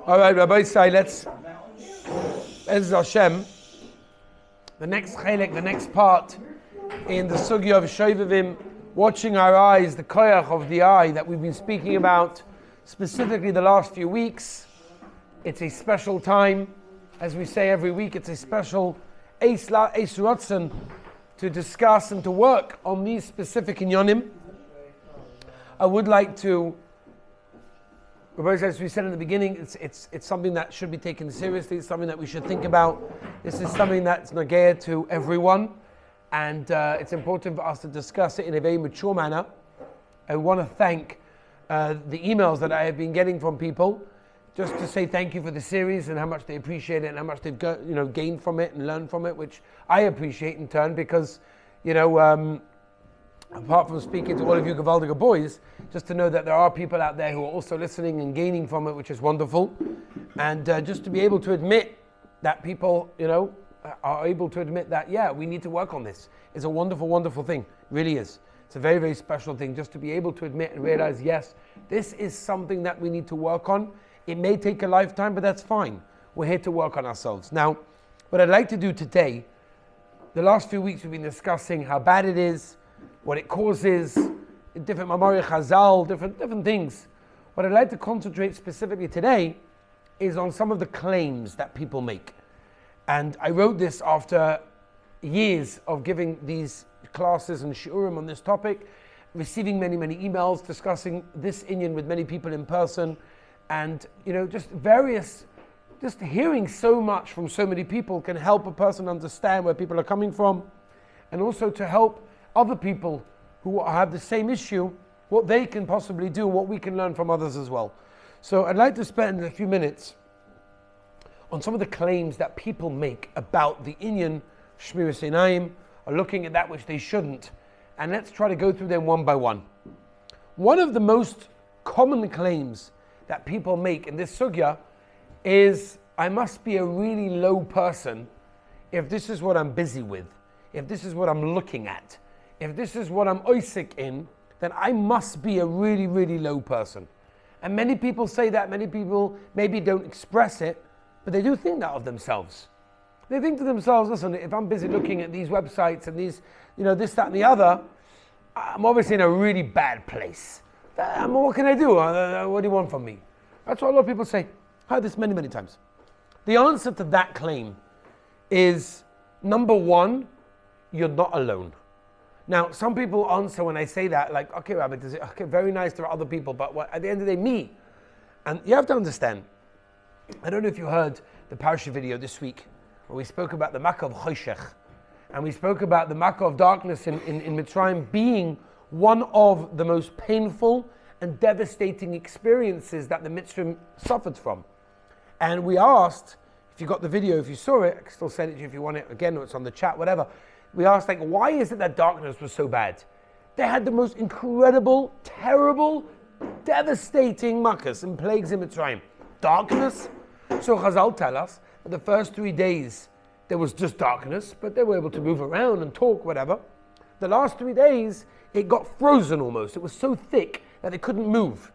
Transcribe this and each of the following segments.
All right, Rabbi Say, let's Ezra Hashem. The next chelek, the next part in the sugya of Shovavim, watching our eyes, the koyach of the eye that we've been speaking about, specifically the last few weeks. It's a special time, as we say every week. It's a special Eis Ratzon to discuss and to work on these specific inyanim. I would like to, as we said in the beginning, it's something that should be taken seriously. It's something that we should think about. This is something that's nagea to everyone, and it's important for us to discuss it in a very mature manner. I want to thank the emails that I have been getting from people, just to say thank you for the series and how much they appreciate it and how much they've gained from it and learned from it, which I appreciate in turn, because apart from speaking to all of you Gavaldiga boys, just to know that there are people out there who are also listening and gaining from it, which is wonderful. And just to be able to admit that people, are able to admit that, we need to work on this. It's a wonderful, wonderful thing. It really is. It's a very, very special thing, just to be able to admit and realize, yes, this is something that we need to work on. It may take a lifetime, but that's fine. We're here to work on ourselves. Now, what I'd like to do today, the last few weeks we've been discussing how bad it is, what it causes, different Mamari Chazal, different things. What I'd like to concentrate specifically today is on some of the claims that people make. And I wrote this after years of giving these classes and shiurim on this topic, receiving many, many emails, discussing this inyan with many people in person, and just hearing so much from so many people can help a person understand where people are coming from, and also to help other people who have the same issue, what they can possibly do, what we can learn from others as well. So I'd like to spend a few minutes on some of the claims that people make about the inyan Shmiras Einayim, or looking at that which they shouldn't, and let's try to go through them one by one. One of the most common claims that people make in this sugya is, I must be a really low person if this is what I'm busy with, if this is what I'm looking at, if this is what I'm oisik in, then I must be a really, really low person. And many people say that. Many people maybe don't express it, but they do think that of themselves. They think to themselves, listen, if I'm busy looking at these websites and these, this, that, and the other, I'm obviously in a really bad place. What can I do? What do you want from me? That's what a lot of people say. I've heard this many, many times. The answer to that claim is, number one, you're not alone. Now, some people answer when I say that, like, okay, Rabbi, okay, very nice, there are other people, but at the end of the day, me. And you have to understand, I don't know if you heard the Parsha video this week, where we spoke about the Makkah of Choshech, and we spoke about the Makkah of darkness in Mitzrayim being one of the most painful and devastating experiences that the Mitzrayim suffered from. And we asked, if you got the video, if you saw it, I can still send it to you if you want it again, or it's on the chat, whatever. We asked, why is it that darkness was so bad? They had the most incredible, terrible, devastating makkahs and plagues in Mitzrayim. Darkness. So Chazal tell us that the first 3 days there was just darkness, but they were able to move around and talk, whatever. The last 3 days, it got frozen almost. It was so thick that they couldn't move.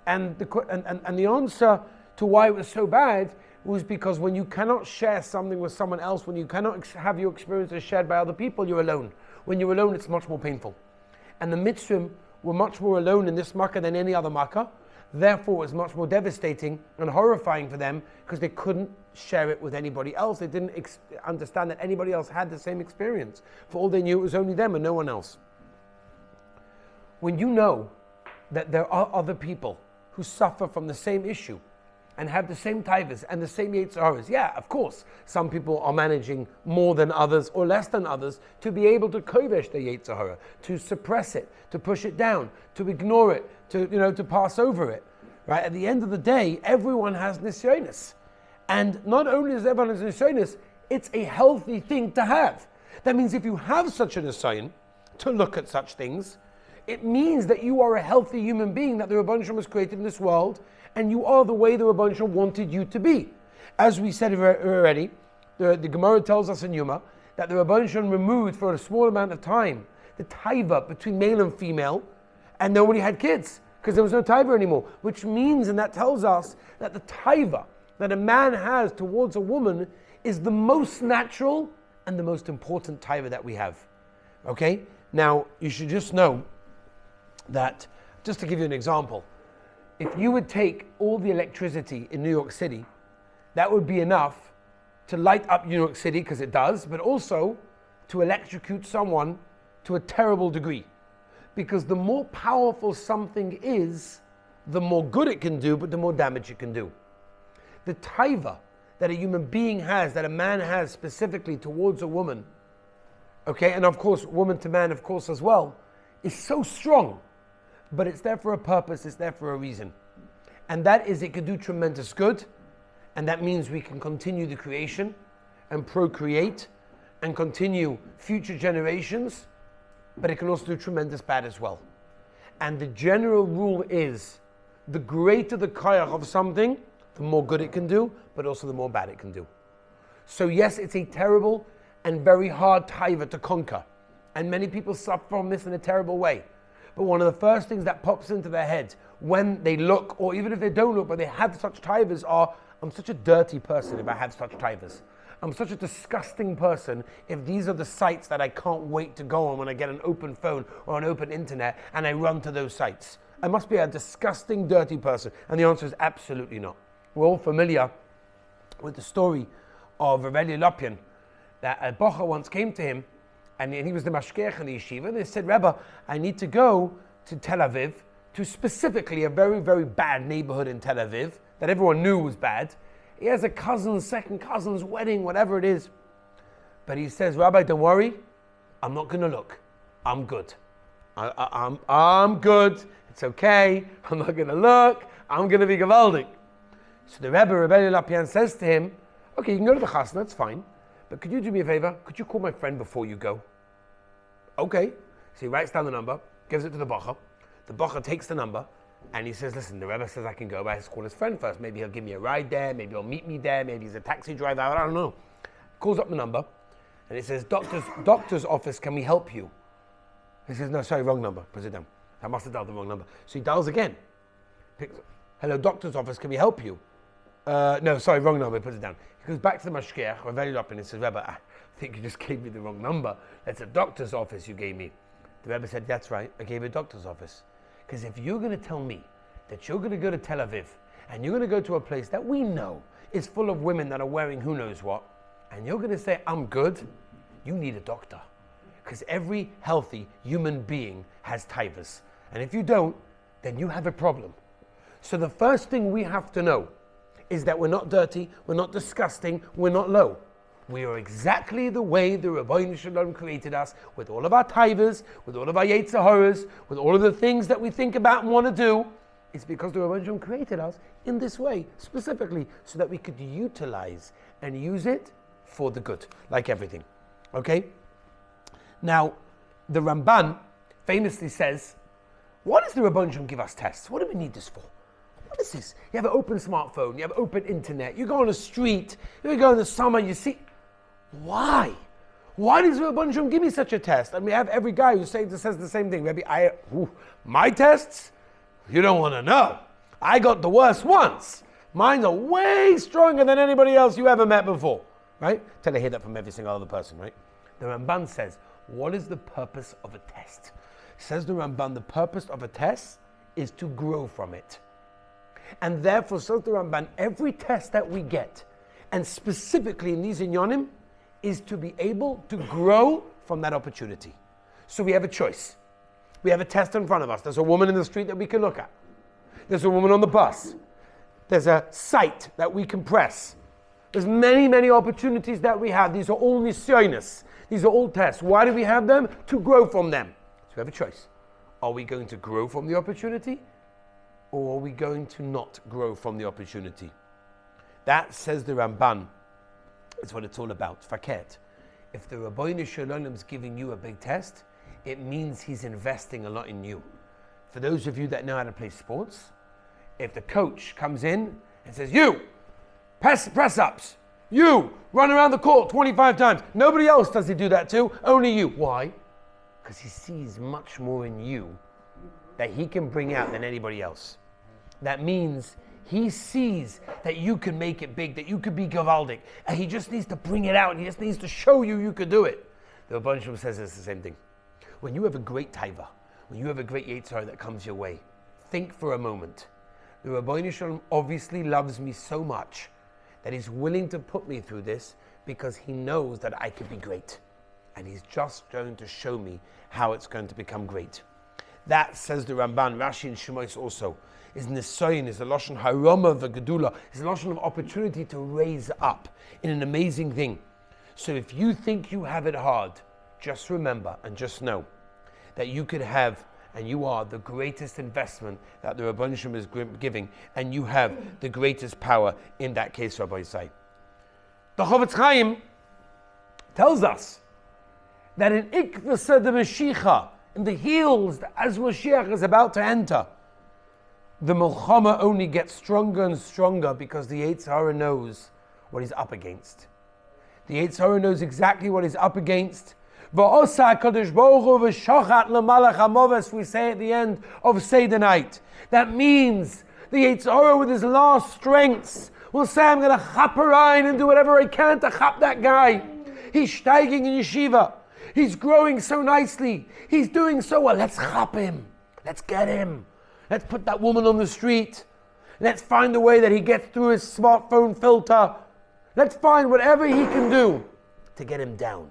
And the answer to why it was so bad was because when you cannot share something with someone else, when you cannot have your experiences shared by other people, you're alone. When you're alone, it's much more painful. And the Mitzrayim were much more alone in this Makkah than any other Makkah. Therefore, it was much more devastating and horrifying for them because they couldn't share it with anybody else. They didn't understand that anybody else had the same experience. For all they knew, it was only them and no one else. When you know that there are other people who suffer from the same issue, and have the same taivas and the same Yetzer Haras. Of course, some people are managing more than others or less than others to be able to kovesh the Yetzer Hara, to suppress it, to push it down, to ignore it, to pass over it. Right? At the end of the day, everyone has nisyonis. And not only is everyone has nisyonis, it's a healthy thing to have. That means if you have such a nisyon to look at such things, it means that you are a healthy human being that the Rebbeinu Shalom was created in this world, and you are the way the Rebbeinu Shalom wanted you to be. As we said already, the Gemara tells us in Yuma that the Rebbeinu Shalom removed for a small amount of time the taiva between male and female, and nobody had kids. because there was no taiva anymore, which means, and that tells us that the taiva that a man has towards a woman is the most natural and the most important taiva that we have. Okay? Now, you should just know that, just to give you an example, if you would take all the electricity in New York City, that would be enough to light up New York City, because it does, but also to electrocute someone to a terrible degree. Because the more powerful something is, the more good it can do, but the more damage it can do. The taiva that a human being has, that a man has specifically towards a woman, okay, and of course, woman to man, of course, as well, is so strong, but it's there for a purpose, it's there for a reason. And that is, it can do tremendous good, and that means we can continue the creation and procreate and continue future generations, but it can also do tremendous bad as well. And the general rule is, the greater the koyach of something, the more good it can do, but also the more bad it can do. So yes, it's a terrible and very hard taiva to conquer. And many people suffer from this in a terrible way. But one of the first things that pops into their head when they look, or even if they don't look, but they have such taivas are, I'm such a dirty person if I have such taivas. I'm such a disgusting person if these are the sites that I can't wait to go on when I get an open phone or an open internet and I run to those sites. I must be a disgusting, dirty person. And the answer is absolutely not. We're all familiar with the story of Rebbe Lopian, that a bocher once came to him, and he was the mashgiach in the yeshiva, and they said, Rebbe, I need to go to Tel Aviv, to specifically a very, very bad neighborhood in Tel Aviv, that everyone knew was bad. He has a cousin's, second cousin's wedding, whatever it is. But he says, Rabbi, don't worry, I'm not going to look. I'm good. I'm good. It's okay. I'm not going to look. I'm going to be gewaldig. So the Rebbe Lopian says to him, okay, you can go to the chasna, that's fine. But could you do me a favor? Could you call my friend before you go? Okay. So he writes down the number, gives it to the bacher. The bacher takes the number, and he says, listen, the Rebbe says I can go, but I have to call his friend first. Maybe he'll give me a ride there, maybe he'll meet me there, maybe he's a taxi driver, I don't know. Calls up the number, and he says, doctor's office, can we help you? He says, no, sorry, wrong number. Puts it down. I must have dialed the wrong number. So he dials again. Hello, doctor's office, can we help you? No, sorry, wrong number. He puts it down. He goes back to the mashgiach, Rebbe Lopian, and he says, Rebbe, I think you just gave me the wrong number. That's a doctor's office you gave me. The Rebbe said, that's right, I gave you a doctor's office. Because if you're going to tell me that you're going to go to Tel Aviv, and you're going to go to a place that we know is full of women that are wearing who knows what, and you're going to say, I'm good, you need a doctor. Because every healthy human being has taivas. And if you don't, then you have a problem. So the first thing we have to know is that we're not dirty, we're not disgusting, we're not low. We are exactly the way the Rabbeinu Shalom created us, with all of our taivas, with all of our yetzer haras, with all of the things that we think about and want to do. It's because the Rabbeinu Shalom created us in this way, specifically, so that we could utilize and use it for the good, like everything. Okay? Now, the Ramban famously says, what does the Rabbeinu Shalom give us tests? What do we need this for? What is this? You have an open smartphone, you have open internet, you go on the street, you go in the summer, you see. Why? Why does Rabbeinu Shalom give me such a test? And we have every guy who says the same thing. Maybe my tests? You don't want to know. I got the worst ones. Mine are way stronger than anybody else you ever met before. Right? Till I hear that from every single other person, right? The Ramban says, what is the purpose of a test? Says the Ramban, the purpose of a test is to grow from it. And therefore, says the Ramban, every test that we get, and specifically in these inyonim, is to be able to grow from that opportunity. So we have a choice. We have a test in front of us. There's a woman in the street that we can look at. There's a woman on the bus. There's a site that we can press. There's many, many opportunities that we have. These are all nisyonis. These are all tests. Why do we have them? To grow from them. So we have a choice. Are we going to grow from the opportunity? Or are we going to not grow from the opportunity? That, says the Ramban, is what it's all about. Faket. If the Rabbeinu Shalom is giving you a big test, it means he's investing a lot in you. For those of you that know how to play sports, if the coach comes in and says, you, press ups, you, run around the court 25 times. Nobody else does he do that to, only you. Why? Because he sees much more in you that he can bring out than anybody else. That means he sees that you can make it big, that you could be gavaldik, and he just needs to bring it out, and he just needs to show you could do it. The Rebbeinu Shalom says it's the same thing. When you have a great taiva, when you have a great Yetzirah that comes your way, think for a moment. The Rebbeinu Shalom obviously loves me so much that he's willing to put me through this because he knows that I could be great. And he's just going to show me how it's going to become great. That, says the Ramban, Rashi and Shmiras also, is nisayon, is the lashon harama v'gedula, is the lashon of opportunity to raise up in an amazing thing. So if you think you have it hard, just remember and just know that you could have, and you are the greatest investment that the Rebbeinu Shalom is giving, and you have the greatest power in that case, Rabbi Yisai. The Chofetz Chaim tells us that in Ikvasa the Mashiach, in the heels, as Mashiach is about to enter, the Milchama only gets stronger and stronger because the Yetzer Hara knows what he's up against. The Yetzer Hara knows exactly what he's up against. We say at the end of Seder night. That means the Yetzer Hara with his last strengths will say, I'm going to chap rein and do whatever I can to chap that guy. He's steiging in yeshiva. He's growing so nicely. He's doing so well. Let's chap him. Let's get him. Let's put that woman on the street. Let's find a way that he gets through his smartphone filter. Let's find whatever he can do to get him down.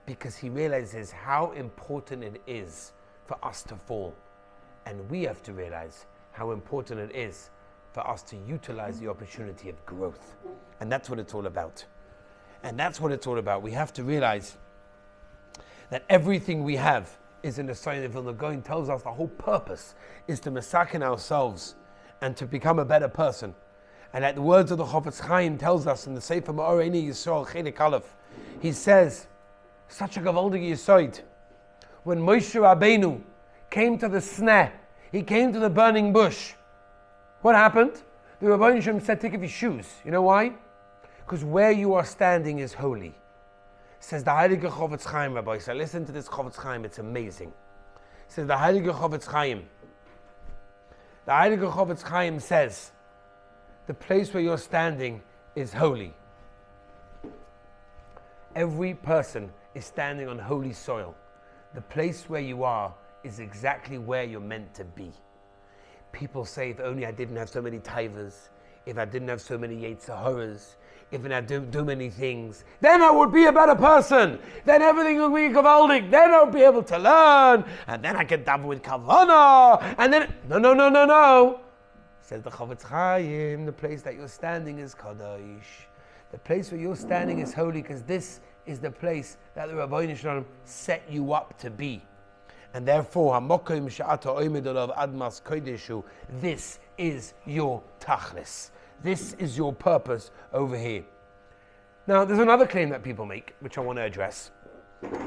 Because he realizes how important it is for us to fall. And we have to realize how important it is for us to utilize the opportunity of growth. And that's what it's all about. And that's what it's all about. We have to realize that everything we have is in the sign of Vilna Gaon tells us the whole purpose is to masakin ourselves and to become a better person. And like the words of the Chofetz Chaim tells us in the Sefer Ma'orei Yisrael Chelik Aleph, he says, such a gavaldig yisoid. When Moshe Rabbeinu came to the sneh, he came to the burning bush. What happened? The Rebbeinu Shalom said, take off your shoes. You know why? Because where you are standing is holy. Says the Heilige Chofetz Chaim, Rabbi. So listen to this Chofetz Chaim, it's amazing. Says the Heilige Chofetz Chaim. The Heilige Chofetz Chaim says, the place where you're standing is holy. Every person is standing on holy soil. The place where you are is exactly where you're meant to be. People say, if only I didn't have so many taivas, if I didn't have so many Yetzer Haras, if I didn't do many things, then I would be a better person. Then everything would be gavaldik. Then I would be able to learn. And then I could daven with kavanah. And then, no. Says the Chofetz Chaim, the place that you're standing is kadosh. The place where you're standing is holy because this is the place that the Rebbeinu Shalom set you up to be. And therefore, this is your tachlis. This is your purpose over here. Now, there's another claim that people make, which I want to address.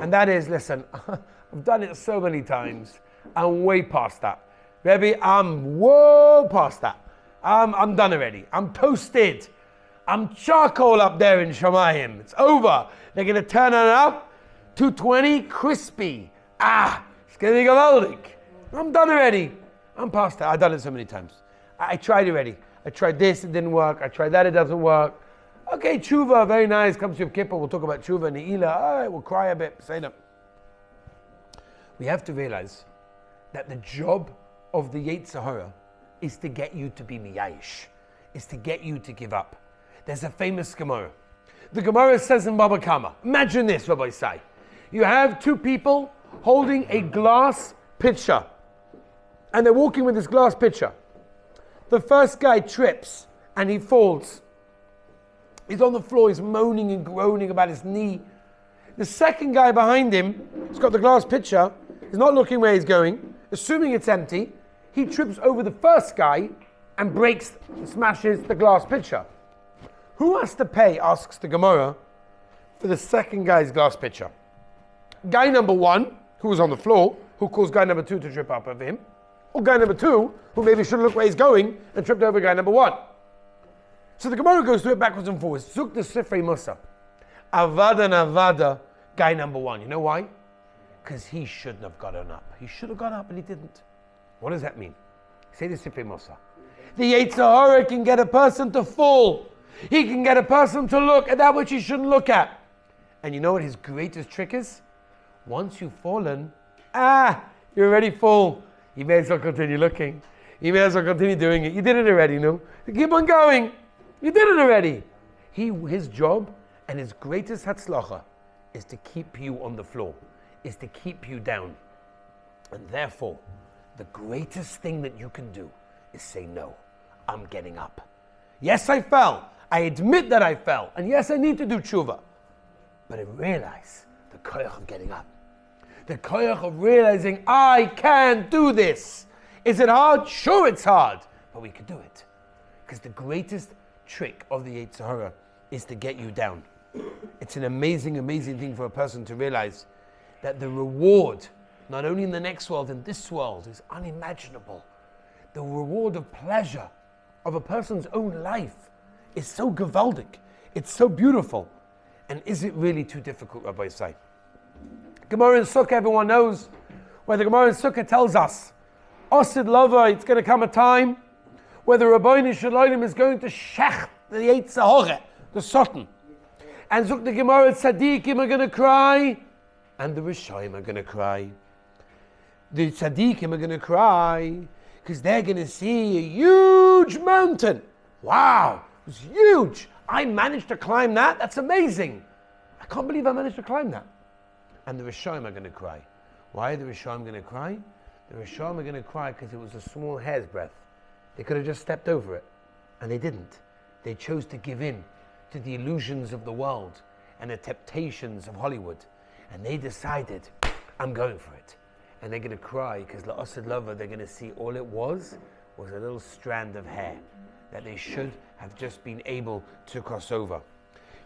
And that is, listen, I've done it so many times. I'm way past that. Rebbe, I'm way past that. I'm done already. I'm toasted. I'm charcoal up there in Shemayim. It's over. They're going to turn it up. 220, crispy. It's going to be gavaldik. I'm done already. I'm past that. I've done it so many times. I tried already. I tried this, it didn't work. I tried that, it doesn't work. Okay, tshuva, very nice. Comes to Yom Kippur, we'll talk about tshuva and ne'ilah. All right, we'll cry a bit. Say that. We have to realize that the job of the Yetzer Hara is to get you to be miyayish, is to get you to give up. There's a famous Gemara. The Gemara says in Baba Kama, imagine this, Rabbi Sai. You have two people holding a glass pitcher, and they're walking with this glass pitcher. The first guy trips and he falls. He's on the floor, he's moaning and groaning about his knee. The second guy behind him, he's got the glass pitcher, he's not looking where he's going, assuming it's empty. He trips over the first guy and smashes the glass pitcher. Who has to pay, asks the Gemara, for the second guy's glass pitcher? Guy number one, who was on the floor, who caused guy number two to trip up over him, or guy number two, who maybe shouldn't look where he's going and tripped over guy number one. So the Gemara goes through it backwards and forwards. Zuk the Sifrei Musa. Avada, guy number one. You know why? Because he shouldn't have gotten up. He should have got up and he didn't. What does that mean? Say this Sifrei Musa. The Yetzer Hara can get a person to fall. He can get a person to look at that which he shouldn't look at. And you know what his greatest trick is? Once you've fallen, you're already full. You may as well continue looking. You may as well continue doing it. You did it already, no? Keep on going. You did it already. His job and his greatest hatzlacha is to keep you on the floor, is to keep you down. And therefore, the greatest thing that you can do is say, no, I'm getting up. Yes, I fell. I admit that I fell. And yes, I need to do tshuva. But I realize the koyach of getting up. The koyach of realizing I can do this. Is it hard? Sure, it's hard. But we can do it. Because the greatest trick of the Yetzer Hara is to get you down. It's an amazing, amazing thing for a person to realize that the reward, not only in the next world, in this world, is unimaginable. The reward of pleasure of a person's own life is so gewaldig. It's so beautiful. And is it really too difficult, Rabbi Say? Gemara in Sukkah, everyone knows, where the Gemara in Sukkah tells us, Osid Lava, it's going to come a time where the Rabbeinu Shalom is going to shech the Yetzer Hara, the Satan. And Zuk the Gemara, Tzadikim are going to cry, and the Rishayim are going to cry. The Tzadikim are going to cry, because they're going to see a huge mountain. Wow, it was huge. I managed to climb that. That's amazing. I can't believe I managed to climb that. And the Rishayim are going to cry. Why are the Rishayim going to cry? The Rishayim are going to cry because it was a small hair's breadth. They could have just stepped over it. And they didn't. They chose to give in to the illusions of the world and the temptations of Hollywood. And they decided, I'm going for it. And they're going to cry because La'asid Lava, they're going to see all it was a little strand of hair that they should have just been able to cross over.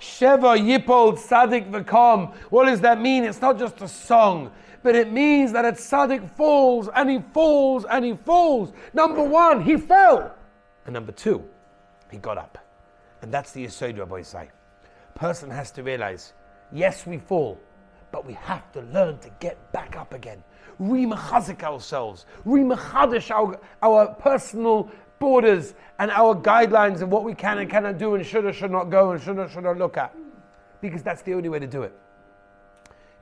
Sheva Yipol Tzadik V'Kam. What does that mean? It's not just a song, but it means that a tzaddik falls and he falls and he falls. Number one, he fell. And number two, he got up. And that's the Yesod, Rabbi Say. Person has to realize, yes, we fall, but we have to learn to get back up again. Re-mechazik ourselves. Re-mechadish our personal borders and our guidelines of what we can and cannot do and should or should not go and should not look at. Because that's the only way to do it.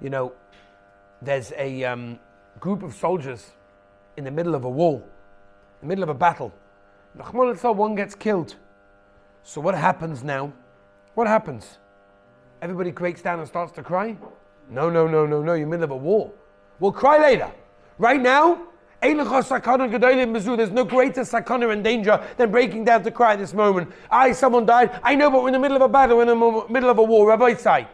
You know, there's a group of soldiers in the middle of a wall, in the middle of a battle. One gets killed. So what happens now? What happens? Everybody breaks down and starts to cry? No, you're in the middle of a war. We'll cry later. Right now, there's no greater sakana and danger than breaking down to cry at this moment. Someone died. I know, but we're in the middle of a battle, we're in the middle of a war. Rabbi Say,